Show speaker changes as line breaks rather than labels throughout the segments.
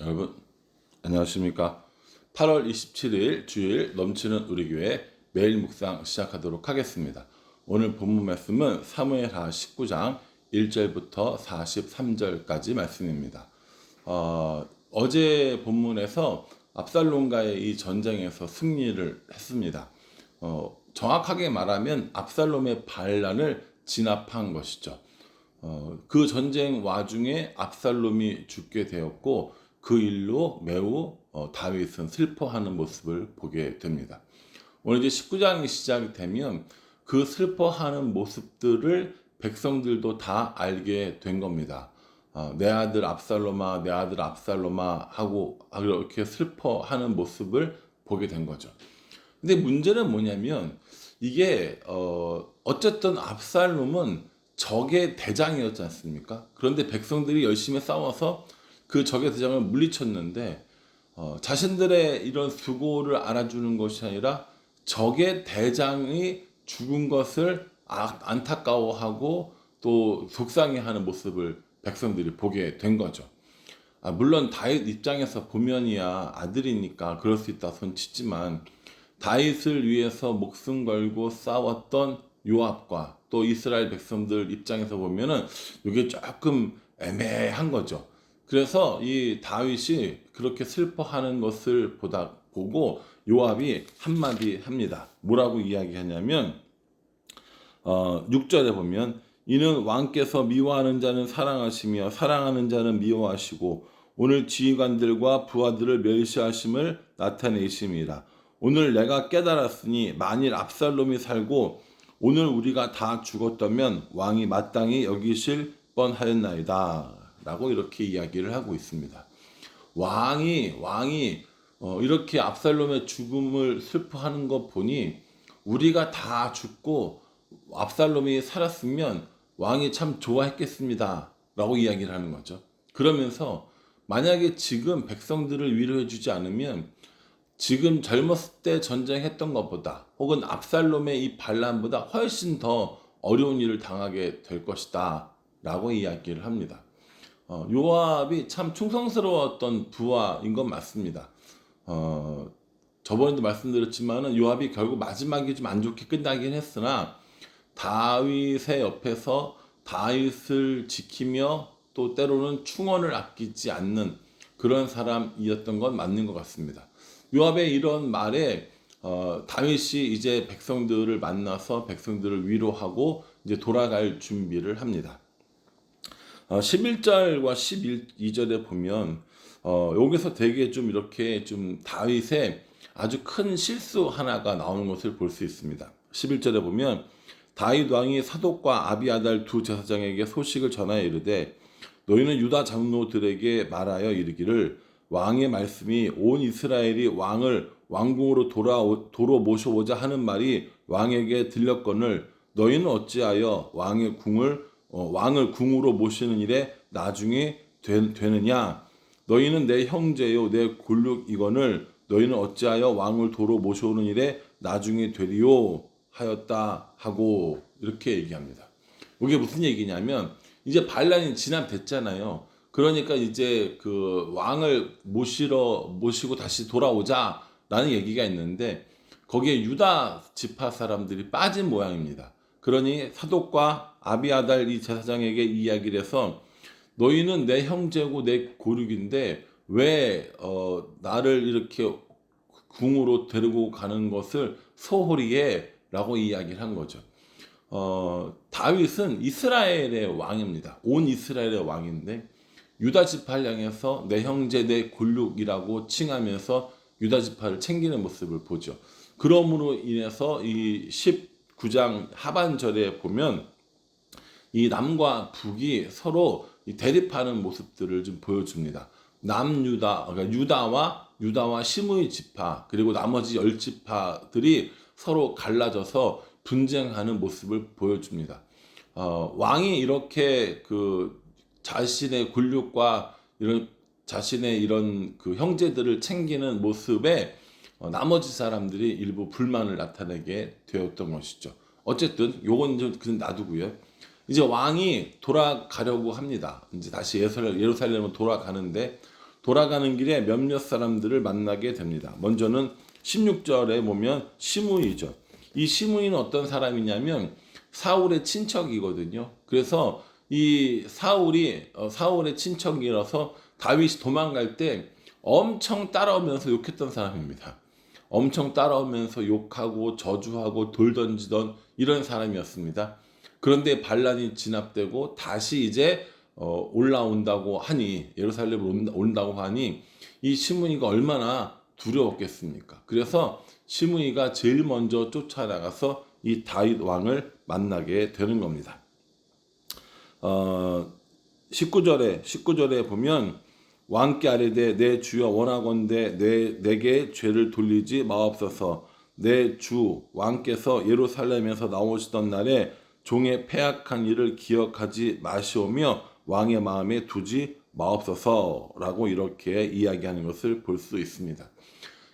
여러분 안녕하십니까? 8월 27일 주일 넘치는 우리 교회 매일 묵상 시작하도록 하겠습니다. 오늘 본문 말씀은 사무엘하 19장 1절부터 43절까지 말씀입니다. 어제 본문에서 압살롬과의 이 전쟁에서 승리를 했습니다. 정확하게 말하면 압살롬의 반란을 진압한 것이죠. 그 전쟁 와중에 압살롬이 죽게 되었고 그 일로 매우 다윗은 슬퍼하는 모습을 보게 됩니다. 오늘 이제 19장이 시작이 되면 그 슬퍼하는 모습들을 백성들도 다 알게 된 겁니다. 내 아들 압살롬아, 내 아들 압살롬아 하고 이렇게 슬퍼하는 모습을 보게 된 거죠. 근데 문제는 뭐냐면 이게 어쨌든 압살롬은 적의 대장이었지 않습니까? 그런데 백성들이 열심히 싸워서 그 적의 대장을 물리쳤는데 자신들의 이런 수고를 알아주는 것이 아니라 적의 대장이 죽은 것을 안타까워하고 또 속상해하는 모습을 백성들이 보게 된 거죠. 물론 다윗 입장에서 보면이야 아들이니까 그럴 수 있다 손치지만 다윗을 위해서 목숨 걸고 싸웠던 요압과 또 이스라엘 백성들 입장에서 보면은 이게 조금 애매한 거죠. 그래서 이 다윗이 그렇게 슬퍼하는 것을 보고 요압이 한마디 합니다. 뭐라고 이야기하냐면 6절에 보면 이는 왕께서 미워하는 자는 사랑하시며 사랑하는 자는 미워하시고 오늘 지휘관들과 부하들을 멸시하심을 나타내심이라. 오늘 내가 깨달았으니 만일 압살롬이 살고 오늘 우리가 다 죽었다면 왕이 마땅히 여기실 뻔하였나이다 라고 이렇게 이야기를 하고 있습니다. 왕이 이렇게 압살롬의 죽음을 슬퍼하는 것 보니 우리가 다 죽고 압살롬이 살았으면 왕이 참 좋아했겠습니다 라고 이야기를 하는 거죠. 그러면서 만약에 지금 백성들을 위로해 주지 않으면 지금 젊었을 때 전쟁했던 것보다 혹은 압살롬의 이 반란보다 훨씬 더 어려운 일을 당하게 될 것이다 라고 이야기를 합니다. 요압이 참 충성스러웠던 부하인 건 맞습니다. 저번에도 말씀드렸지만은 요압이 결국 마지막에 좀 안 좋게 끝나긴 했으나 다윗의 옆에서 다윗을 지키며 또 때로는 충언을 아끼지 않는 그런 사람이었던 건 맞는 것 같습니다. 요압의 이런 말에 다윗이 이제 백성들을 만나서 백성들을 위로하고 이제 돌아갈 준비를 합니다. 11절과 12절에 보면 여기서 되게 좀 이렇게 좀 다윗의 아주 큰 실수 하나가 나오는 것을 볼 수 있습니다. 11절에 보면 다윗 왕이 사독과 아비아달 두 제사장에게 소식을 전하여 이르되 너희는 유다 장로들에게 말하여 이르기를 왕의 말씀이 온 이스라엘이 왕을 왕궁으로 도로 모셔오자 하는 말이 왕에게 들렸거늘 너희는 어찌하여 왕을 궁으로 모시는 일에 나중에 되느냐? 너희는 내 형제요 내 골육이거늘 너희는 어찌하여 왕을 도로 모셔오는 일에 나중에 되리요 하였다 하고 이렇게 얘기합니다. 이게 무슨 얘기냐면 이제 반란이 진압됐잖아요. 그러니까 이제 그 왕을 모시고 다시 돌아오자라는 얘기가 있는데 거기에 유다 지파 사람들이 빠진 모양입니다. 그러니 사독과 아비아달 이 제사장에게 이야기를 해서 너희는 내 형제고 내 고륙인데 왜 나를 이렇게 궁으로 데리고 가는 것을 소홀히 해 라고 이야기를 한 거죠. 다윗은 이스라엘의 왕입니다. 온 이스라엘의 왕인데 유다 지파를 향해서 내 형제 내 골육이라고 칭하면서 유다 지파를 챙기는 모습을 보죠. 그러므로 인해서 이 19장 하반절에 보면 이 남과 북이 서로 대립하는 모습들을 좀 보여줍니다. 남유다, 그러니까 유다와 시므이 지파 그리고 나머지 10지파들이 서로 갈라져서 분쟁하는 모습을 보여줍니다. 왕이 이렇게 그 자신의 권력과 이런 자신의 이런 그 형제들을 챙기는 모습에 나머지 사람들이 일부 불만을 나타내게 되었던 것이죠. 어쨌든 요건 좀 그냥 놔두고요. 이제 왕이 돌아가려고 합니다. 이제 다시 예루살렘으로 돌아가는데 돌아가는 길에 몇몇 사람들을 만나게 됩니다. 먼저는 16절에 보면 시므이죠. 이 시므이는 어떤 사람이냐면 사울의 친척이거든요. 그래서 이 사울의 친척이라서 다윗이 도망갈 때 엄청 따라오면서 욕했던 사람입니다. 엄청 따라오면서 욕하고 저주하고 돌 던지던 이런 사람이었습니다. 그런데 반란이 진압되고 다시 이제 올라온다고 하니, 예루살렘으로 온다고 하니 이 시므이가 얼마나 두려웠겠습니까? 그래서 시므이가 제일 먼저 쫓아나가서 이 다윗 왕을 만나게 되는 겁니다. 19절에 보면 왕께 아뢰되 내 주여 원하건대 내게 죄를 돌리지 마옵소서. 내 주 왕께서 예루살렘에서 나오시던 날에 종의 패악한 일을 기억하지 마시오며 왕의 마음에 두지 마옵소서라고 이렇게 이야기하는 것을 볼 수 있습니다.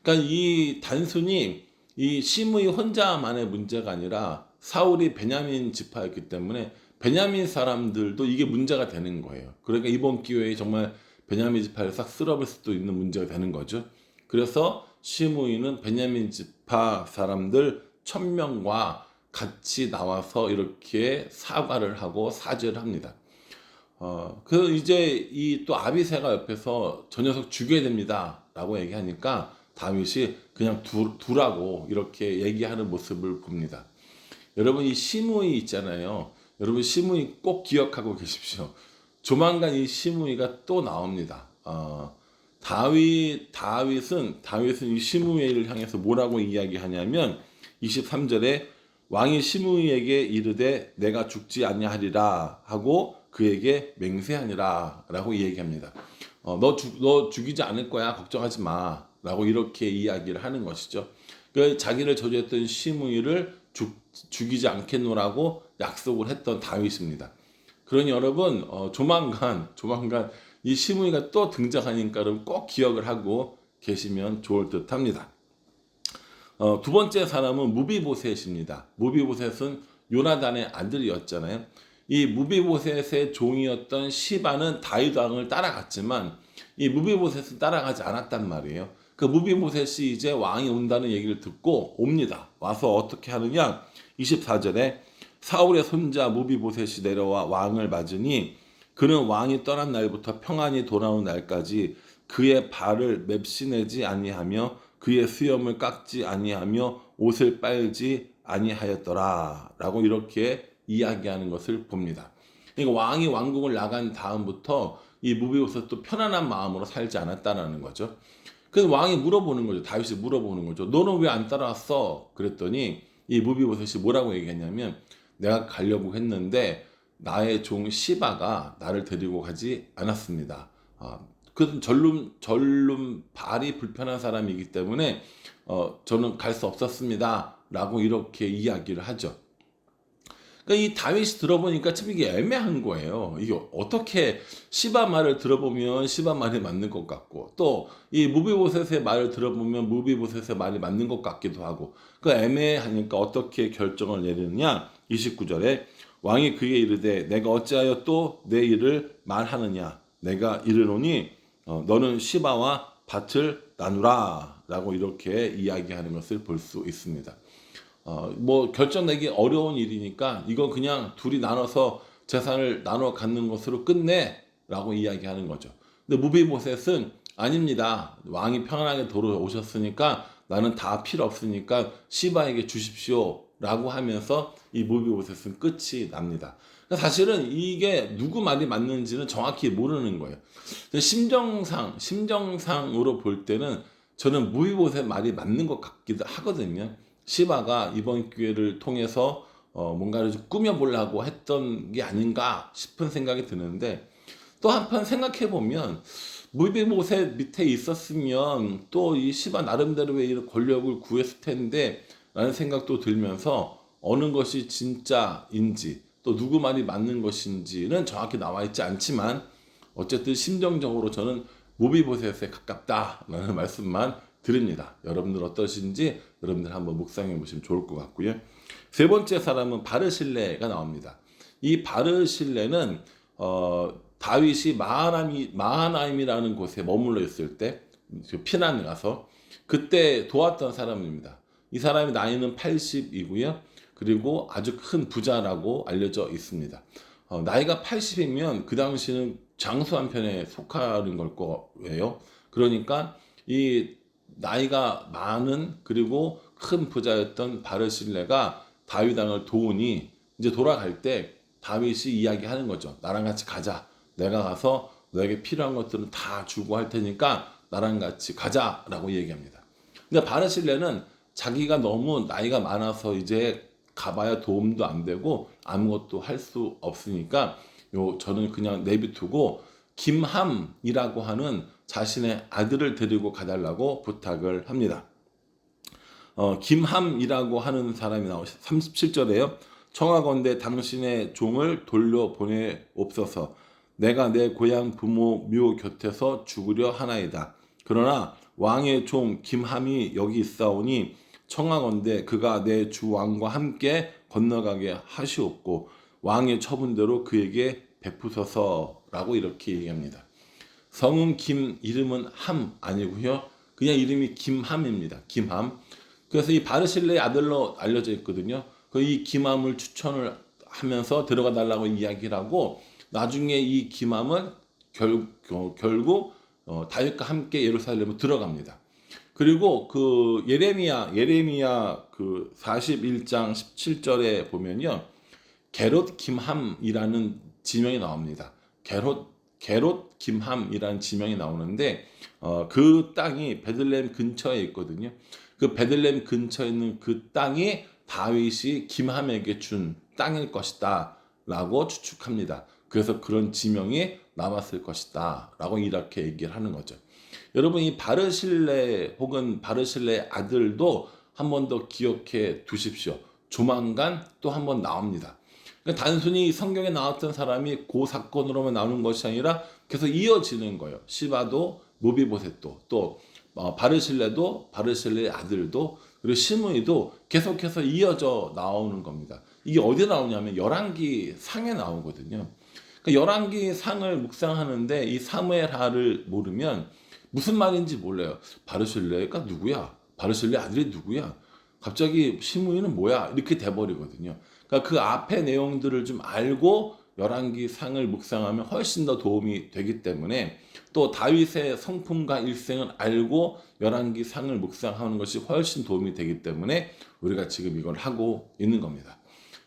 그러니까 이 단순히 이 시므이 혼자만의 문제가 아니라 사울이 베냐민 지파였기 때문에 베냐민 사람들도 이게 문제가 되는 거예요. 그러니까 이번 기회에 정말 베냐민 지파를 싹 쓸어버릴 수도 있는 문제가 되는 거죠. 그래서 시므이는 베냐민 지파 사람들 1000명과 같이 나와서 이렇게 사과를 하고 사죄를 합니다. 이제 이 또 아비새가 옆에서 저 녀석 죽여야 됩니다라고 얘기하니까 다윗이 그냥 두라고 이렇게 얘기하는 모습을 봅니다. 여러분 이 시므이 있잖아요. 여러분 시므이 꼭 기억하고 계십시오. 조만간 이 시므이가 또 나옵니다. 다윗은 이 시므이를 향해서 뭐라고 이야기하냐면 23절에 왕이 시므이에게 이르되 내가 죽지 아니하리라 하고 그에게 맹세하니라 라고 이야기합니다. 너 죽이지 않을 거야 걱정하지 마 라고 이렇게 이야기를 하는 것이죠. 그 자기를 저주했던 시므이를 죽이지 않겠노라고 약속을 했던 다윗입니다. 그러니 여러분 조만간 이 시므이가 또 등장하니까 여러분 꼭 기억을 하고 계시면 좋을 듯 합니다. 두 번째 사람은 무비보셋입니다. 무비보셋은 요나단의 아들이었잖아요. 이 무비보셋의 종이었던 시바는 다윗 왕을 따라갔지만 이 무비보셋은 따라가지 않았단 말이에요. 그 무비보셋이 이제 왕이 온다는 얘기를 듣고 옵니다. 와서 어떻게 하느냐? 24절에 사울의 손자 무비보셋이 내려와 왕을 맞으니 그는 왕이 떠난 날부터 평안히 돌아온 날까지 그의 발을 맵시내지 아니하며 그의 수염을 깎지 아니하며 옷을 빨지 아니하였더라 라고 이렇게 이야기하는 것을 봅니다. 그러니까 왕이 왕궁을 나간 다음부터 이 무비보셋도 편안한 마음으로 살지 않았다는 거죠. 그래서 왕이 물어보는 거죠. 다윗이 물어보는 거죠. 너는 왜 안 따라왔어? 그랬더니 이 무비보셋이 뭐라고 얘기했냐면 내가 가려고 했는데 나의 종 시바가 나를 데리고 가지 않았습니다. 그는 절름 발이 불편한 사람이기 때문에 저는 갈 수 없었습니다. 라고 이렇게 이야기를 하죠. 그러니까 이 다윗이 들어보니까 참 이게 애매한 거예요. 이게 어떻게 시바 말을 들어보면 시바 말이 맞는 것 같고 또 이 무비보셋의 말을 들어보면 무비보셋의 말이 맞는 것 같기도 하고 그 애매하니까 어떻게 결정을 내리느냐. 29절에 왕이 그에게 이르되 내가 어찌하여 또 내 일을 말하느냐. 내가 이르노니 너는 시바와 밭을 나누라 라고 이렇게 이야기하는 것을 볼 수 있습니다. 결정내기 어려운 일이니까 이거 그냥 둘이 나눠서 재산을 나눠 갖는 것으로 끝내 라고 이야기하는 거죠. 근데 무비보셋은 아닙니다. 왕이 평안하게 돌아오셨으니까 나는 다 필요 없으니까 시바에게 주십시오 라고 하면서 이 무비보셋은 끝이 납니다. 사실은 이게 누구 말이 맞는지는 정확히 모르는 거예요. 심정상으로 볼 때는 저는 무비보셋 말이 맞는 것 같기도 하거든요. 시바가 이번 기회를 통해서 뭔가를 좀 꾸며보려고 했던 게 아닌가 싶은 생각이 드는데 또 한편 생각해보면 무비보셋 밑에 있었으면 또 이 시바 나름대로의 이런 권력을 구했을 텐데 라는 생각도 들면서 어느 것이 진짜인지 또 누구 말이 맞는 것인지는 정확히 나와 있지 않지만 어쨌든 심정적으로 저는 무비보셋에 가깝다라는 말씀만 드립니다. 여러분들 어떠신지 여러분들 한번 묵상해 보시면 좋을 것 같고요. 세 번째 사람은 바르실레가 나옵니다. 이 바르실레는 다윗이 마하나임이라는 곳에 머물러 있을 때 피난을 가서 그때 도왔던 사람입니다. 이 사람의 나이는 80이고요. 그리고 아주 큰 부자라고 알려져 있습니다. 나이가 80이면 그 당시는 장수한 편에 속하는 걸 거예요. 그러니까 이 나이가 많은 그리고 큰 부자였던 바르실레가 다윗 왕을 도우니 이제 돌아갈 때 다윗이 이야기하는 거죠. 나랑 같이 가자. 내가 가서 너에게 필요한 것들은 다 주고 할 테니까 나랑 같이 가자라고 얘기합니다. 근데 바르실레는 자기가 너무 나이가 많아서 이제 가봐야 도움도 안 되고 아무것도 할 수 없으니까 저는 그냥 내비두고 김함이라고 하는 자신의 아들을 데리고 가달라고 부탁을 합니다. 김함이라고 하는 사람이 나오죠. 37절에요. 청하건대 당신의 종을 돌려보내옵소서. 내가 내 고향 부모 묘 곁에서 죽으려 하나이다. 그러나 왕의 종 김함이 여기 있사오니 청하건대 그가 내 주 왕과 함께 건너가게 하시옵고 왕의 처분대로 그에게 베푸소서라고 이렇게 얘기합니다. 성은 김, 이름은 함 아니고요. 그냥 이름이 김함입니다. 김함. 그래서 이 바르실레의 아들로 알려져 있거든요. 이 김함을 추천을 하면서 들어가 달라고 이야기를 하고 나중에 이 김함은 결국 다윗과 함께 예루살렘으로 들어갑니다. 그리고 그 예레미야 그 41장 17절에 보면요. 게롯 김함이라는 지명이 나옵니다. 게롯 김함이라는 지명이 나오는데 그 땅이 베들레헴 근처에 있거든요. 그 베들레헴 근처에 있는 그 땅이 다윗이 김함에게 준 땅일 것이다 라고 추측합니다. 그래서 그런 지명이 남았을 것이다 라고 이렇게 얘기를 하는 거죠. 여러분 이 바르실레 혹은 바르실레 아들도 한 번 더 기억해 두십시오. 조만간 또 한 번 나옵니다. 그러니까 단순히 성경에 나왔던 사람이 그 사건으로만 나오는 것이 아니라 계속 이어지는 거예요. 시바도 무비보셋도 또 바르실레도 바르실레의 아들도 그리고 시므이도 계속해서 이어져 나오는 겁니다. 이게 어디에 나오냐면 열왕기 상에 나오거든요. 그러니까 열왕기 상을 묵상하는데 이 사무엘하를 모르면 무슨 말인지 몰라요. 바르실레가 누구야? 바르실레 아들이 누구야? 갑자기 시므이는 뭐야? 이렇게 돼버리거든요. 그러니까 그 앞의 내용들을 좀 알고 열왕기 상을 묵상하면 훨씬 더 도움이 되기 때문에 또 다윗의 성품과 일생을 알고 열왕기 상을 묵상하는 것이 훨씬 도움이 되기 때문에 우리가 지금 이걸 하고 있는 겁니다.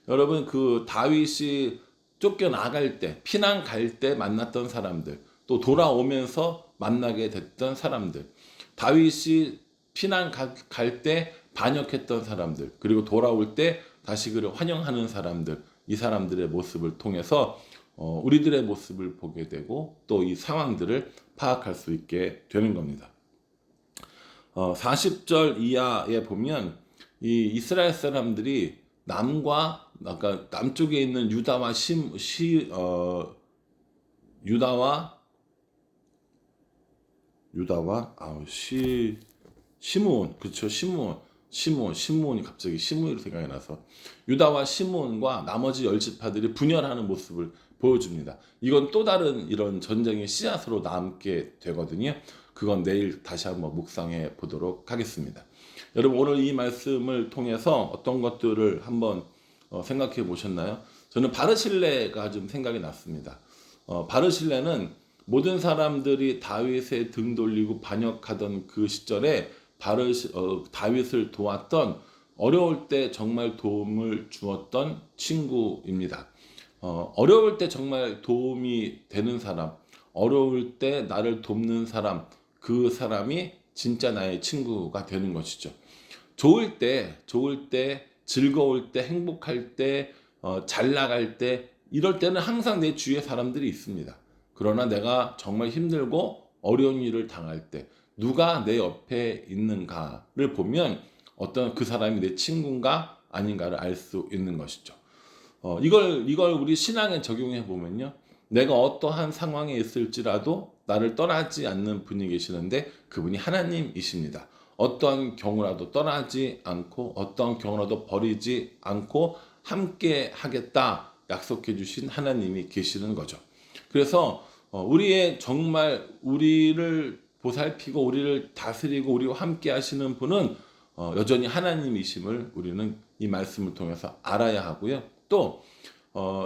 여러분 그 다윗이 쫓겨나갈 때 피난 갈 때 만났던 사람들 또 돌아오면서 만나게 됐던 사람들 다윗이 피난 갈 때 반역했던 사람들 그리고 돌아올 때 다시 그를 환영하는 사람들 이 사람들의 모습을 통해서 우리들의 모습을 보게 되고 또 이 상황들을 파악할 수 있게 되는 겁니다. 40절 이하에 보면 이 이스라엘 사람들이 그러니까 남쪽에 있는 유다와 시므온 그렇죠. 시므온이 갑자기 시므이로 생각이 나서 유다와 시므온과 나머지 10지파들이 분열하는 모습을 보여줍니다. 이건 또 다른 이런 전쟁의 씨앗으로 남게 되거든요. 그건 내일 다시 한번 묵상해 보도록 하겠습니다. 여러분 오늘 이 말씀을 통해서 어떤 것들을 한번 생각해 보셨나요? 저는 바르실레가 좀 생각이 났습니다. 바르실레는 모든 사람들이 다윗의 등 돌리고 반역하던 그 시절에 다윗을 도왔던 어려울 때 정말 도움을 주었던 친구입니다. 어려울 때 정말 도움이 되는 사람, 어려울 때 나를 돕는 사람, 그 사람이 진짜 나의 친구가 되는 것이죠. 좋을 때, 즐거울 때, 행복할 때, 잘 나갈 때, 이럴 때는 항상 내 주위에 사람들이 있습니다. 그러나 내가 정말 힘들고 어려운 일을 당할 때 누가 내 옆에 있는가를 보면 어떤 그 사람이 내 친구인가 아닌가를 알 수 있는 것이죠. 이걸 우리 신앙에 적용해 보면요. 내가 어떠한 상황에 있을지라도 나를 떠나지 않는 분이 계시는데 그분이 하나님이십니다. 어떠한 경우라도 떠나지 않고 어떠한 경우라도 버리지 않고 함께 하겠다 약속해 주신 하나님이 계시는 거죠. 그래서 우리의 정말 우리를 보살피고 우리를 다스리고 우리와 함께 하시는 분은 여전히 하나님이심을 우리는 이 말씀을 통해서 알아야 하고요. 또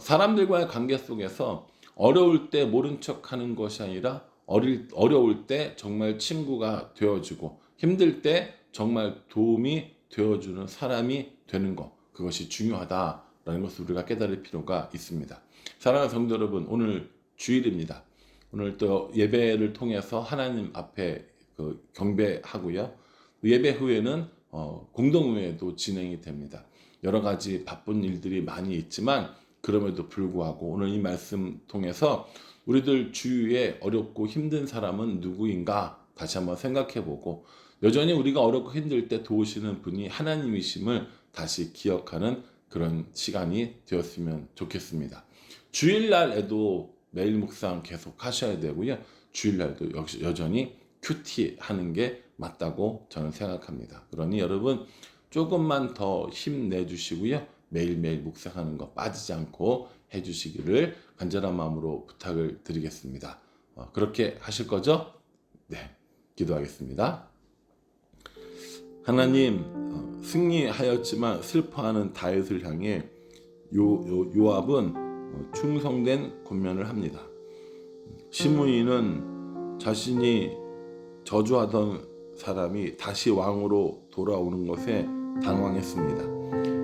사람들과의 관계 속에서 어려울 때 모른 척하는 것이 아니라 어려울 때 정말 친구가 되어주고 힘들 때 정말 도움이 되어주는 사람이 되는 것, 그것이 중요하다라는 것을 우리가 깨달을 필요가 있습니다. 사랑하는 성도 여러분, 오늘 주일입니다. 오늘 또 예배를 통해서 하나님 앞에 경배하고요. 예배 후에는 공동회도 진행이 됩니다. 여러 가지 바쁜 일들이 많이 있지만 그럼에도 불구하고 오늘 이 말씀 통해서 우리들 주위에 어렵고 힘든 사람은 누구인가 다시 한번 생각해보고 여전히 우리가 어렵고 힘들 때 도우시는 분이 하나님이심을 다시 기억하는 그런 시간이 되었으면 좋겠습니다. 주일날에도 매일 묵상 계속 하셔야 되고요. 주일날도 역시 여전히 큐티 하는 게 맞다고 저는 생각합니다. 그러니 여러분 조금만 더 힘내주시고요. 매일매일 묵상하는 거 빠지지 않고 해주시기를 간절한 마음으로 부탁을 드리겠습니다. 그렇게 하실 거죠? 네, 기도하겠습니다. 하나님, 승리하였지만 슬퍼하는 다윗을 향해 요압은 충성된 권면을 합니다. 시므이는 자신이 저주하던 사람이 다시 왕으로 돌아오는 것에 당황했습니다.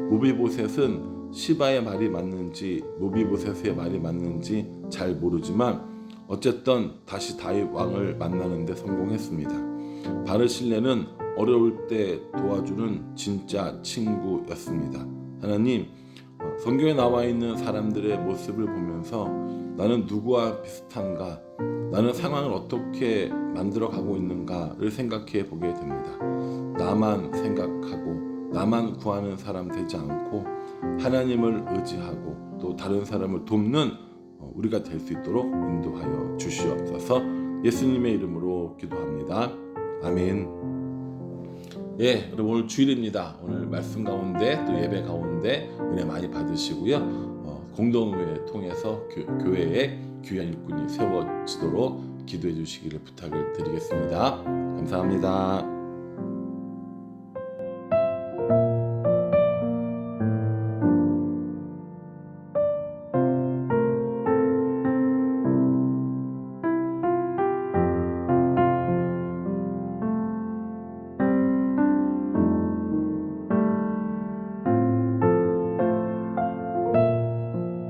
무비보셋은 시바의 말이 맞는지 무비보셋의 말이 맞는지 잘 모르지만 어쨌든 다시 다윗 왕을 만나는 데 성공했습니다. 바르실레는 어려울 때 도와주는 진짜 친구였습니다. 하나님, 성경에 나와 있는 사람들의 모습을 보면서 나는 누구와 비슷한가? 나는 상황을 어떻게 만들어가고 있는가를 생각해 보게 됩니다. 나만 생각하고 나만 구하는 사람 되지 않고 하나님을 의지하고 또 다른 사람을 돕는 우리가 될 수 있도록 인도하여 주시옵소서. 예수님의 이름으로 기도합니다. 아멘. 예, 여러분 오늘 주일입니다. 오늘 말씀 가운데 또 예배 가운데 은혜 많이 받으시고요. 공동회 통해서 교회에 귀한 일꾼이 세워지도록 기도해 주시기를 부탁을 드리겠습니다. 감사합니다.